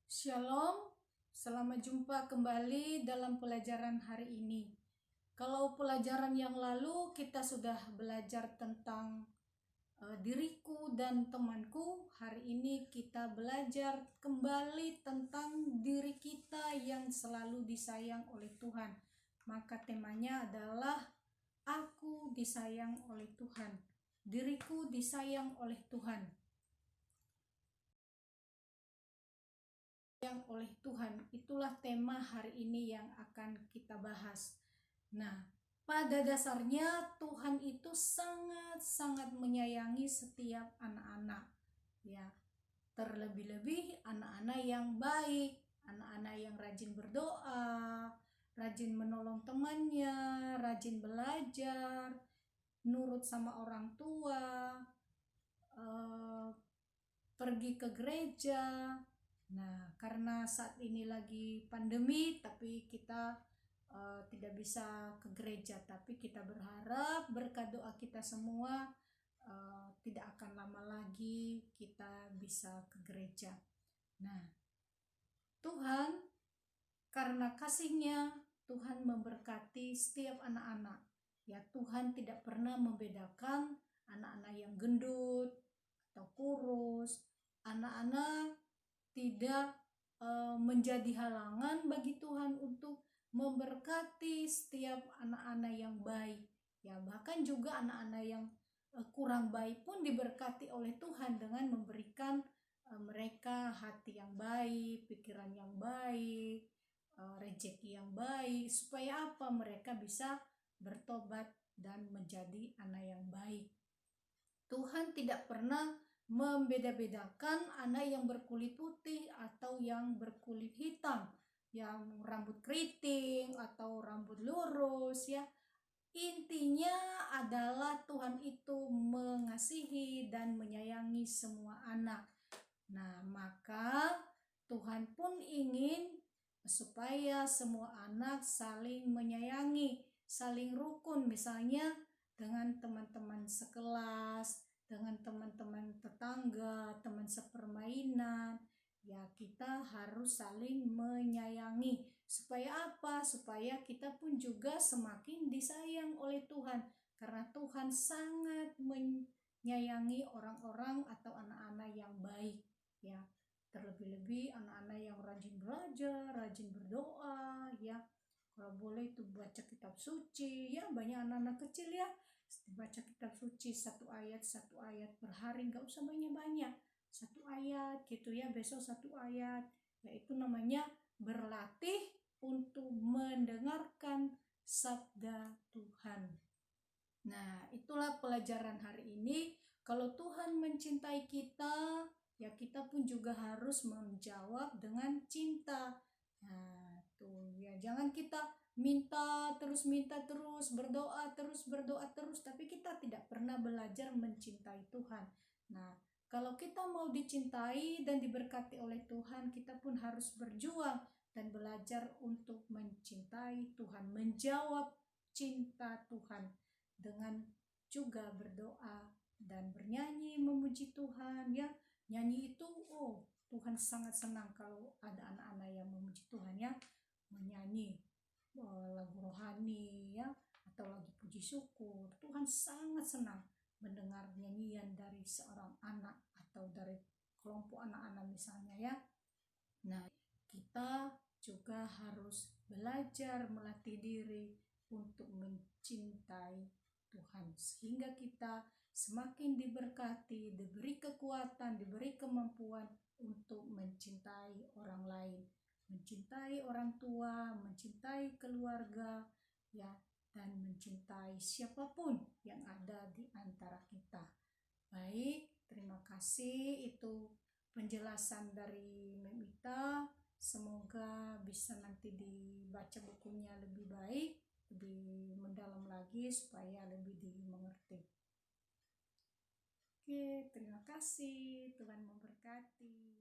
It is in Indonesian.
Shalom, selamat jumpa kembali dalam pelajaran hari ini. Kalau pelajaran yang lalu kita sudah belajar tentang diriku dan temanku, hari ini kita belajar kembali tentang diri kita yang selalu disayang oleh Tuhan. Maka temanya adalah aku disayang oleh Tuhan, diriku disayang oleh Tuhan. Yang oleh Tuhan, itulah tema hari ini yang akan kita bahas. Nah, pada dasarnya Tuhan itu sangat-sangat menyayangi setiap anak-anak, ya. Terlebih-lebih anak-anak yang baik, anak-anak yang rajin berdoa, rajin menolong temannya, rajin belajar, nurut sama orang tua, pergi ke gereja. Nah, karena saat ini lagi pandemi, tapi kita tidak bisa ke gereja, tapi kita berharap berkat doa kita semua tidak akan lama lagi kita bisa ke gereja. Nah, Tuhan karena kasih-Nya, Tuhan memberkati setiap anak-anak. Ya, Tuhan tidak pernah membedakan anak-anak yang gendut atau kurus. Anak-anak tidak menjadi halangan bagi Tuhan untuk memberkati setiap anak-anak yang baik. Ya, bahkan juga anak-anak yang kurang baik pun diberkati oleh Tuhan dengan memberikan mereka hati yang baik, pikiran yang baik, rezeki yang baik, supaya apa? Mereka bisa bertobat dan menjadi anak yang baik. Tuhan tidak pernah membeda-bedakan anak yang berkulit putih atau yang berkulit hitam, yang rambut keriting atau rambut lurus, ya. Intinya adalah Tuhan itu mengasihi dan menyayangi semua anak. Nah, maka Tuhan pun ingin supaya semua anak saling menyayangi, saling rukun, misalnya dengan teman-teman sekelas, dengan teman-teman tetangga, teman sepermainan. Ya, kita harus saling menyayangi. Supaya apa? Supaya kita pun juga semakin disayang oleh Tuhan. Karena Tuhan sangat menyayangi orang-orang atau anak-anak yang baik. Ya, terlebih-lebih anak-anak yang rajin belajar, rajin berdoa, ya. Kalau boleh itu baca kitab suci, ya. Banyak anak-anak kecil, ya, baca kitab suci satu ayat per hari, nggak usah banyak-banyak, satu ayat gitu, ya. Besok satu ayat, yaitu namanya berlatih untuk mendengarkan sabda Tuhan. Nah, itulah pelajaran hari ini. Kalau Tuhan mencintai kita, ya kita pun juga harus menjawab dengan cinta. Nah, tuh ya, jangan kita minta terus, berdoa terus, tapi kita tidak pernah belajar mencintai Tuhan. Nah, kalau kita mau dicintai dan diberkati oleh Tuhan, kita pun harus berjuang dan belajar untuk mencintai Tuhan, menjawab cinta Tuhan dengan juga berdoa dan bernyanyi memuji Tuhan, ya. Nyanyi itu, Tuhan sangat senang kalau ada anak-anak yang memuji Tuhan, ya, menyanyi lagu rohani, ya, atau lagu puji syukur. Tuhan sangat senang mendengar nyanyian dari seorang anak atau dari kelompok anak-anak misalnya, ya. Nah, kita juga harus belajar melatih diri untuk mencintai Tuhan, sehingga kita semakin diberkati, diberi kekuatan, diberi kemampuan untuk mencintai orang lain, mencintai orang tua, mencintai keluarga, ya, dan mencintai siapapun yang ada di antara kita. Baik, terima kasih. Itu penjelasan dari Memita. Semoga bisa nanti dibaca bukunya lebih baik, lebih mendalam lagi supaya lebih dimengerti. Oke, terima kasih. Tuhan memberkati.